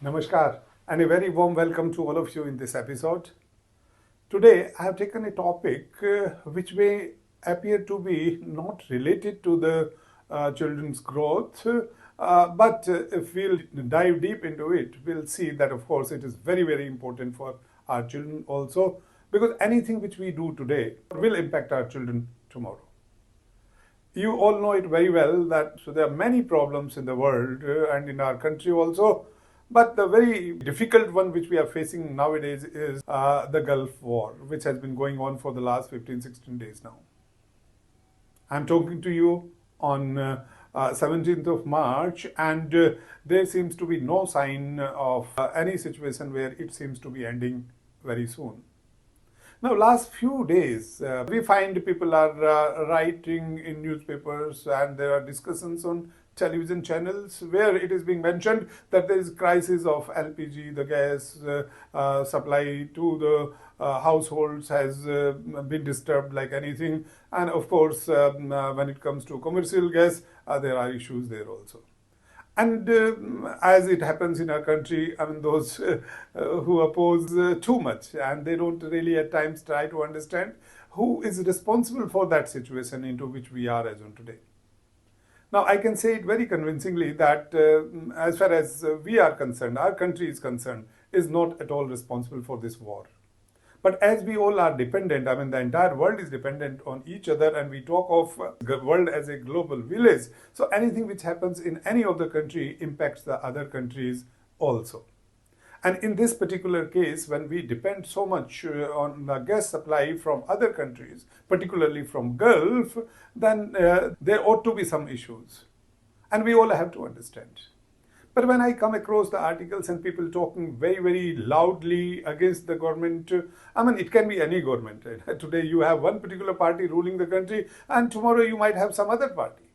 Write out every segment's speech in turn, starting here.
Namaskar and a very warm welcome to all of you in this episode. Today I have taken a topic which may appear to be not related to the children's growth, but if we'll dive deep into it, we'll see that of course it is very, very important for our children also, because anything which we do today will impact our children tomorrow. You all know it very well that there are many problems in the world and in our country also. But the very difficult one which we are facing nowadays is the Gulf War, which has been going on for the last 15, 16 days now. I'm talking to you on 17th of March, and there seems to be no sign of any situation where it seems to be ending very soon. Now, last few days, we find people are writing in newspapers and there are discussions on television channels where it is being mentioned that there is crisis of LPG, the gas supply to the households has been disturbed like anything. And of course, when it comes to commercial gas, there are issues there also. And as it happens in our country, I mean, those who oppose too much and they don't really at times try to understand who is responsible for that situation into which we are as on today. Now, I can say it very convincingly that as far as we are concerned, our country is concerned, is not at all responsible for this war. But as we all are dependent, I mean, the entire world is dependent on each other, and we talk of the world as a global village. So anything which happens in any of the country impacts the other countries also. And in this particular case, when we depend so much on the gas supply from other countries, particularly from Gulf, then there ought to be some issues. And we all have to understand. But when I come across the articles and people talking very, very loudly against the government, I mean, it can be any government. Today you have one particular party ruling the country and tomorrow you might have some other party.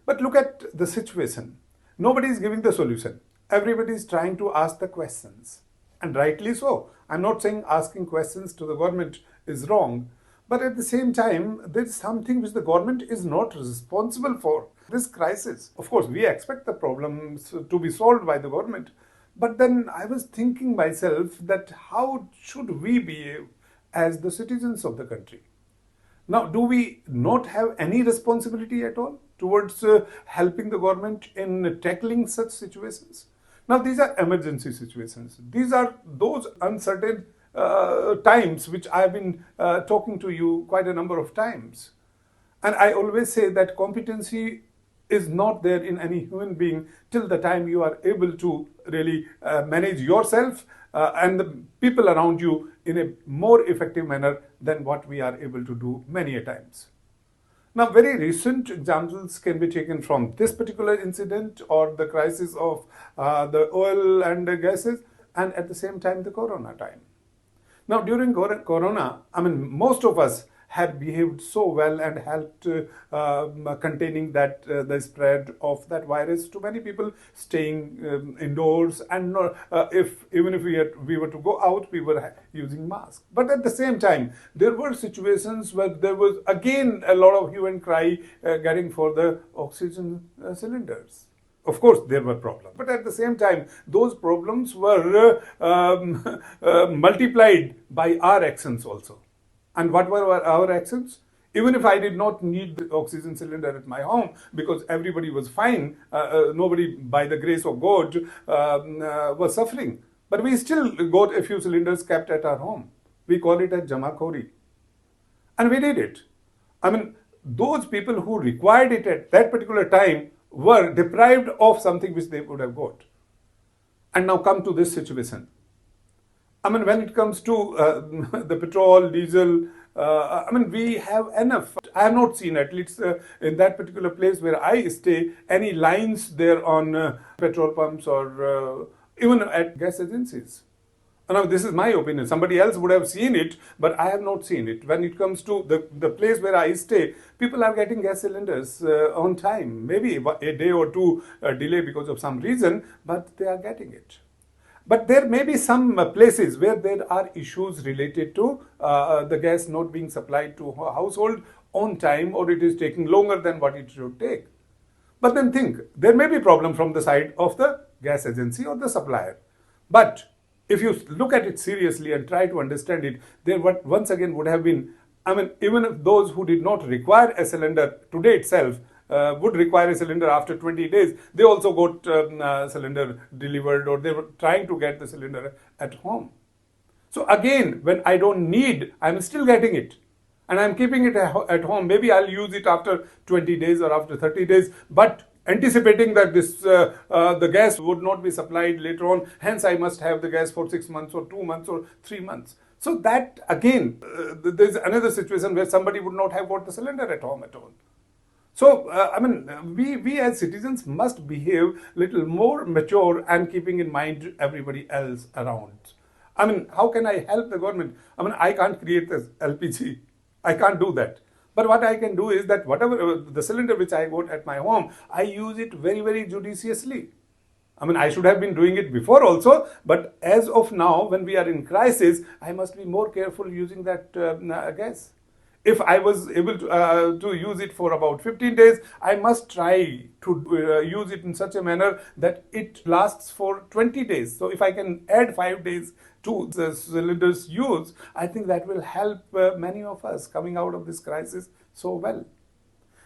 But look at the situation. Nobody is giving the solution. Everybody is trying to ask the questions. And rightly so. I'm not saying asking questions to the government is wrong. But at the same time, there is something which the government is not responsible for. This crisis. Of course, we expect the problems to be solved by the government. But then I was thinking myself that how should we behave as the citizens of the country? Now, do we not have any responsibility at all towards helping the government in tackling such situations? Now, these are emergency situations. These are those uncertain times which I've been talking to you quite a number of times. And I always say that competency is not there in any human being till the time you are able to really manage yourself and the people around you in a more effective manner than what we are able to do many a times. Now, very recent examples can be taken from this particular incident or the crisis of the oil and the gases, and at the same time the corona time. Now, during corona, I mean, most of us had behaved so well and helped containing that the spread of that virus to many people, staying indoors, and even if we were to go out, we were using masks. But at the same time, there were situations where there was again a lot of hue and cry getting for the oxygen cylinders. Of course, there were problems, but at the same time, those problems were multiplied by our actions also. And what were our actions? Even if I did not need the oxygen cylinder at my home because everybody was fine, nobody, by the grace of God, was suffering. But we still got a few cylinders kept at our home. We call it a jamakhori. And we did it. I mean, those people who required it at that particular time were deprived of something which they would have got. And now come to this situation. I mean, when it comes to the petrol, diesel, I mean, we have enough. I have not seen, at least in that particular place where I stay, any lines there on petrol pumps or even at gas agencies. Now, this is my opinion. Somebody else would have seen it, but I have not seen it. When it comes to the place where I stay, people are getting gas cylinders on time. Maybe a day or two delay because of some reason, but they are getting it. But there may be some places where there are issues related to the gas not being supplied to a household on time, or it is taking longer than what it should take. But then think, there may be problem from the side of the gas agency or the supplier. But if you look at it seriously and try to understand it, there once again would have been, I mean, even if those who did not require a cylinder today itself would require a cylinder after 20 days, they also got cylinder delivered, or they were trying to get the cylinder at home. So again, when I don't need, I'm still getting it. And I'm keeping it at home. Maybe I'll use it after 20 days or after 30 days, but anticipating that the gas would not be supplied later on. Hence, I must have the gas for 6 months or 2 months or 3 months. So that again, there's another situation where somebody would not have got the cylinder at home at all. So, I mean, we as citizens must behave little more mature and keeping in mind everybody else around. I mean, how can I help the government? I mean, I can't create this LPG. I can't do that. But what I can do is that whatever the cylinder which I got at my home, I use it very, very judiciously. I mean, I should have been doing it before also, but as of now, when we are in crisis, I must be more careful using that gas. If I was able to use it for about 15 days, I must try to use it in such a manner that it lasts for 20 days. So if I can add 5 days to the cylinder's use, I think that will help many of us coming out of this crisis so well.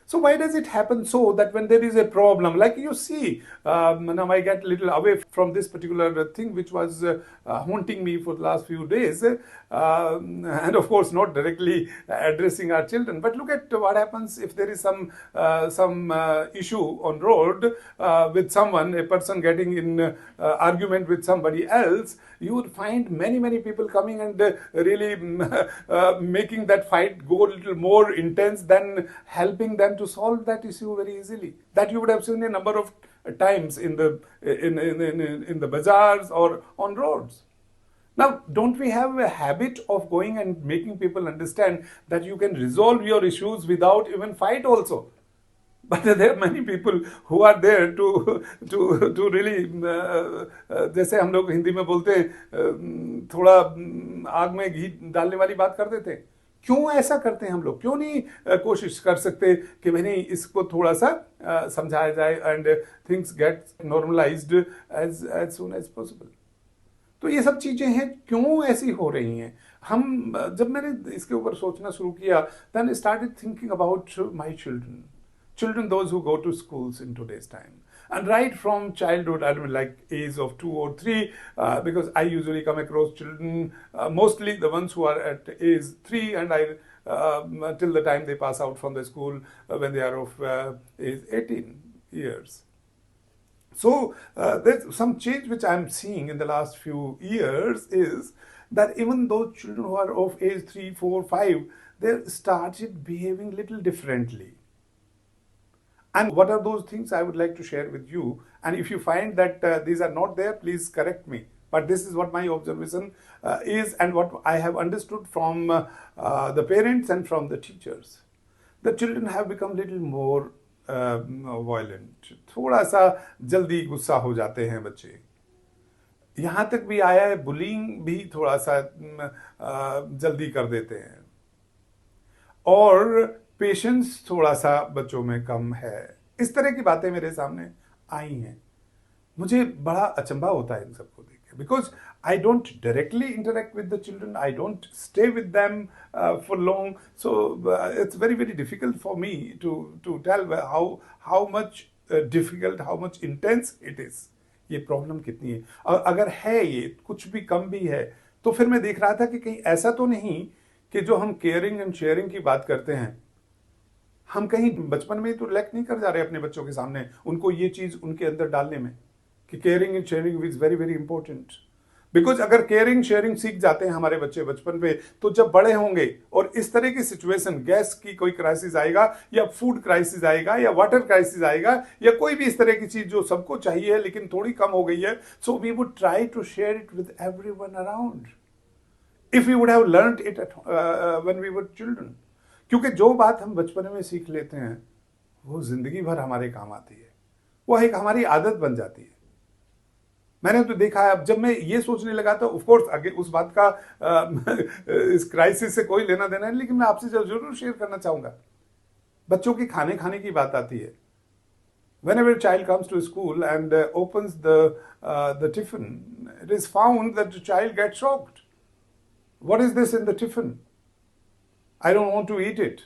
So why does it happen so that when there is a problem, like you see, now I get a little away from this particular thing which was haunting me for the last few days, and of course not directly addressing our children, but look at what happens if there is some issue on road with someone, a person getting in argument with somebody else. You would find many people coming and really making that fight go a little more intense than helping them to solve that issue very easily. That you would have seen a number of times in the bazaars or on roads. Now, don't we have a habit of going and making people understand that you can resolve your issues without even fight also? But there are many people who are there to really जैसे हम लोग हिंदी में बोलते हैं थोड़ा आग में घी डालने वाली बात कर देते हैं. क्यों ऐसा करते हैं हम लोग? क्यों नहीं कोशिश कर सकते कि भाई नहीं इसको थोड़ा सा समझाया जाए and things get normalized as soon as possible. तो ये सब चीजें हैं क्यों ऐसी हो रही हैं. हम जब मैंने इसके ऊपर सोचना शुरू किया, then I started thinking about my children, those who go to schools in today's time. And right from childhood, I mean like age of 2 or 3, because I usually come across children, mostly the ones who are at age 3 and till the time they pass out from the school when they are of age 18 years. So there's some change which I'm seeing in the last few years is that even those children who are of age 3, 4, 5, they started behaving little differently. And what are those things I would like to share with you? And if you find that these are not there, please correct me. But this is what my observation is and what I have understood from the parents and from the teachers. The children have become little more violent. थोड़ा सा जल्दी गुस्सा हो जाते हैं बच्चे. यहाँ तक भी आया है बुलिंग भी थोड़ा सा जल्दी कर देते हैं. और पेशेंस थोड़ा सा बच्चों में कम है. इस तरह की बातें मेरे सामने आई हैं. मुझे बड़ा अचंभा होता है इन सबको देख के, because I don't directly interact with the children, I don't stay with them for long, so it's very difficult for me to tell how much difficult, how much intense it is. ये problem कितनी है, और अगर है ये कुछ भी कम भी है तो फिर मैं देख रहा था कि कहीं ऐसा तो नहीं कि जो हम केयरिंग एंड शेयरिंग की बात करते हैं, हम कहीं बचपन में तो लैक नहीं कर जा रहे अपने बच्चों के सामने उनको ये चीज उनके अंदर डालने में कि caring and sharing is very important. Because अगर केयरिंग शेयरिंग सीख जाते हैं हमारे बच्चे बचपन पे, तो जब बड़े होंगे और इस तरह की सिचुएशन, गैस की कोई क्राइसिस आएगा या फूड क्राइसिस आएगा या वाटर क्राइसिस आएगा या कोई भी इस तरह की चीज जो सबको चाहिए लेकिन थोड़ी कम हो गई है, so we would try to share it with everyone around if we would have learned it when we were children. क्योंकि जो बात हम बचपन में सीख लेते हैं वो जिंदगी भर हमारे काम आती है, वो एक हमारी आदत बन जाती है. मैंने तो देखा है, अब जब मैं ये सोचने लगा तो ऑफ कोर्स आगे उस बात का इस क्राइसिस से कोई लेना देना है, लेकिन मैं आपसे जरूर शेयर करना चाहूंगा. बच्चों के खाने की बात आती है. Whenever a child comes to school and opens the tiffin it is found that the child gets shocked. What is this in the tiffin? I don't want to eat it.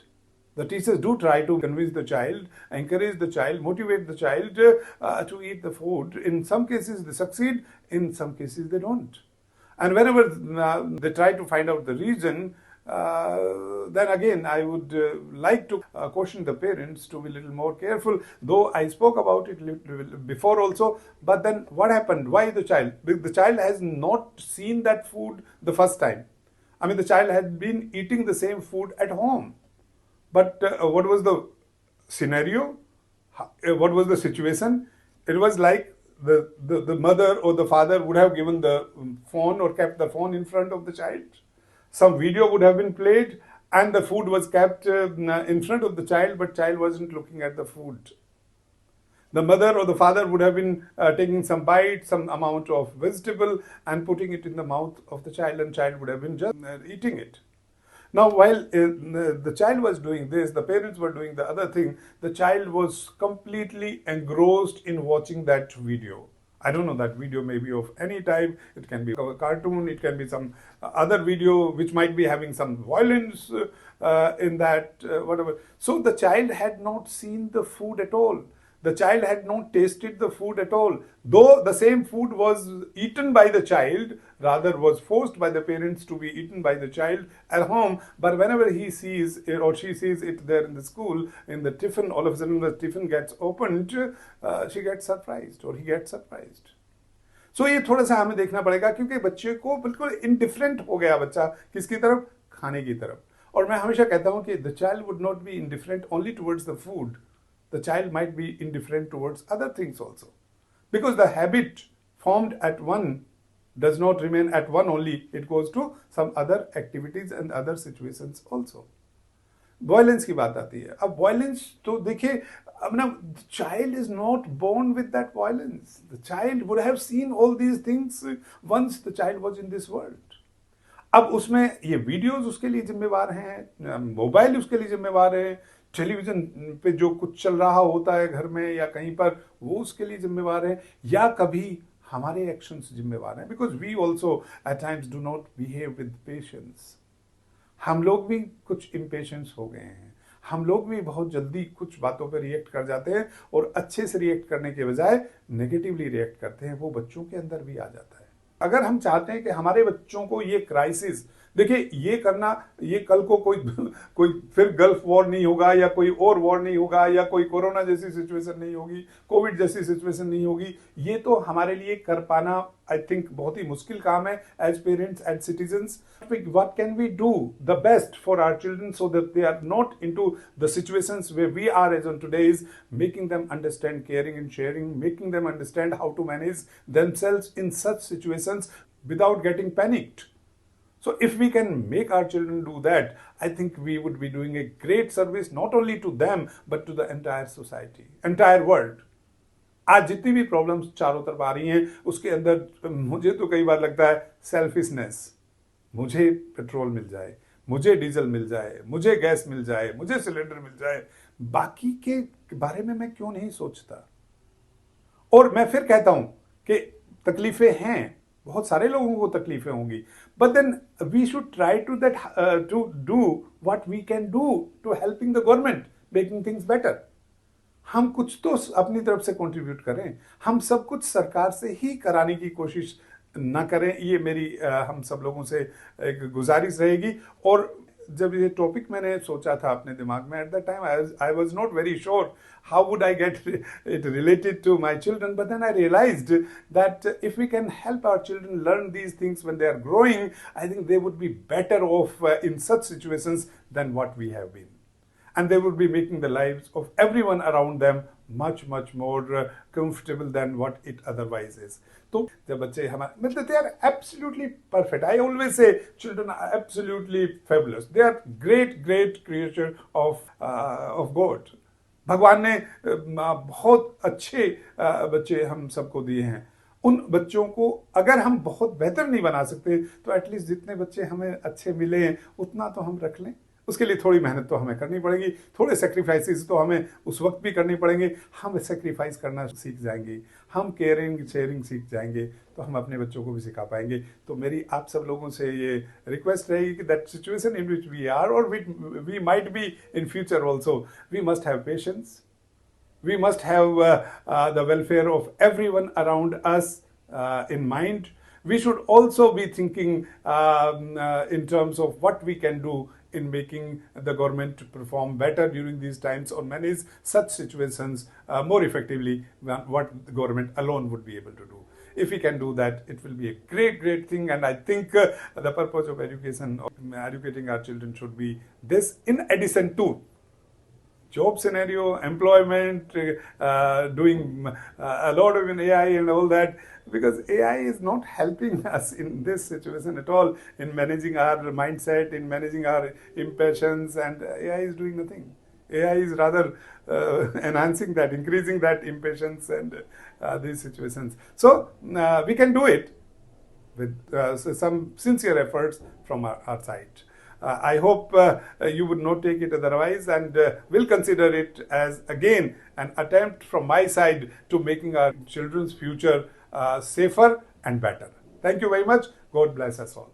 The teachers do try to convince the child, encourage the child, motivate the child to eat the food. In some cases they succeed, in some cases they don't. And whenever they try to find out the reason, then again I would like to caution the parents to be a little more careful, though I spoke about it before also. But then what happened? Why the child? The child has not seen that food the first time. I mean, the child had been eating the same food at home. But what was the scenario? What was the situation? It was like the mother or the father would have given the phone or kept the phone in front of the child. Some video would have been played and the food was kept in front of the child, but child wasn't looking at the food. The mother or the father would have been taking some bite, some amount of vegetable and putting it in the mouth of the child, and child would have been just eating it. Now, while the child was doing this, the parents were doing the other thing, the child was completely engrossed in watching that video. I don't know, that video may be of any type. It can be a cartoon, it can be some other video which might be having some violence in that, whatever. So the child had not seen the food at all. The child had not tasted the food at all. Though the same food was eaten by the child, rather was forced by the parents to be eaten by the child at home, but whenever he sees it or she sees it there in the school, in the tiffin, all of a sudden the tiffin gets opened, she gets surprised or he gets surprised. So ये थोड़ा सा हमें देखना पड़ेगा, क्योंकि बच्चे को बिल्कुल इंडिफरेंट हो गया बच्चा किसकी तरफ, खाने की तरफ. और मैं हमेशा कहता हूँ कि the child would not be indifferent only towards the food. The child might be indifferent towards other things also. Because the habit formed at one does not remain at one only, it goes to some other activities and other situations also. Violence की बात आती है. अब violence तो देखिए, अब ना, the child is not born with that violence. The child would have seen all these things once the child was in this world. अब उसमें ये वीडियोस उसके लिए जिम्मेवार हैं, मोबाइल उसके लिए जिम्मेवार है, टेलीविजन पे जो कुछ चल रहा होता है घर में या कहीं पर वो उसके लिए जिम्मेवार है, या कभी हमारे एक्शंस जिम्मेवार हैं. Because we also at times do not behave with patience. हम लोग भी कुछ इम्पेशेंस हो गए हैं. हम लोग भी बहुत जल्दी कुछ बातों पर रिएक्ट कर जाते हैं और अच्छे से रिएक्ट करने के बजाय नेगेटिवली रिएक्ट करते हैं. वो बच्चों के अंदर भी आ जाता है. अगर हम चाहते हैं कि हमारे बच्चों को ये क्राइसिस, देखिए ये करना, ये कल को कोई फिर गल्फ वॉर नहीं होगा या कोई और वॉर नहीं होगा या कोई कोरोना जैसी सिचुएशन नहीं होगी, कोविड जैसी सिचुएशन नहीं होगी, ये तो हमारे लिए कर पाना आई थिंक बहुत ही मुश्किल काम है as parents, as citizens. What can we do the best for our children so that they are not into the situations where we are as on today, is making them understand caring and sharing, making them understand how to manage themselves in such situations without getting panicked. So if we can make our children do that, I think we would be doing a great service not only to them but to the entire society, entire world. आज जितनी भी problems चारों तरफ आ रही हैं उसके अंदर मुझे तो कई बार लगता है सेल्फिशनेस. मुझे पेट्रोल मिल जाए, मुझे डीजल मिल जाए, मुझे गैस मिल जाए, मुझे सिलेंडर मिल जाए, बाकी के बारे में मैं क्यों नहीं सोचता. और मैं फिर कहता हूं कि तकलीफें हैं, बहुत सारे लोगों को तकलीफें होंगी, but then we should try to do what we can do to helping the government making things better. हम कुछ तो अपनी तरफ से कंट्रीब्यूट करें. हम सब कुछ सरकार से ही कराने की कोशिश ना करें. ये मेरी हम सब लोगों से एक गुजारिश रहेगी. और जब ये टॉपिक मैंने सोचा था अपने दिमाग में, at the time I was not very sure how would I get it related to my children, but then I realized that if we can help our children learn these things when they are growing, I think they would be better off in such situations than what we have been, and they would be making the lives of everyone around them much more comfortable than what it otherwise is. तो जब बच्चे हमारे, मतलब they are absolutely perfect. I always say children are absolutely fabulous. They are great creature of God. भगवान ने बहुत अच्छे बच्चे हम सबको दिए हैं. उन बच्चों को अगर हम बहुत बेहतर नहीं बना सकते तो एटलीस्ट जितने बच्चे हमें अच्छे मिले हैं उतना तो हम रख लें, उसके लिए थोड़ी मेहनत तो हमें करनी पड़ेगी, थोड़े सेक्रीफाइसेस तो हमें उस वक्त भी करनी पड़ेंगे। हम सेक्रीफाइस करना सीख जाएंगे, हम केयरिंग शेयरिंग सीख जाएंगे, तो हम अपने बच्चों को भी सिखा पाएंगे। तो मेरी आप सब लोगों से ये रिक्वेस्ट रहेगी कि that situation in which we are और we might be in future also, we must have patience, we must have the welfare of everyone around us in mind. We should also be thinking in terms of what we can do in making the government to perform better during these times or manage such situations more effectively than what the government alone would be able to do. If we can do that, it will be a great thing. And I think the purpose of education, of educating our children, should be this, in addition to job scenario, employment, doing a lot of AI and all that, because AI is not helping us in this situation at all, in managing our mindset, in managing our impatience, and AI is doing nothing. AI is rather enhancing that, increasing that impatience and these situations. So we can do it with some sincere efforts from our side. I hope you would not take it otherwise, and will consider it as again an attempt from my side to making our children's future safer and better. Thank you very much. God bless us all.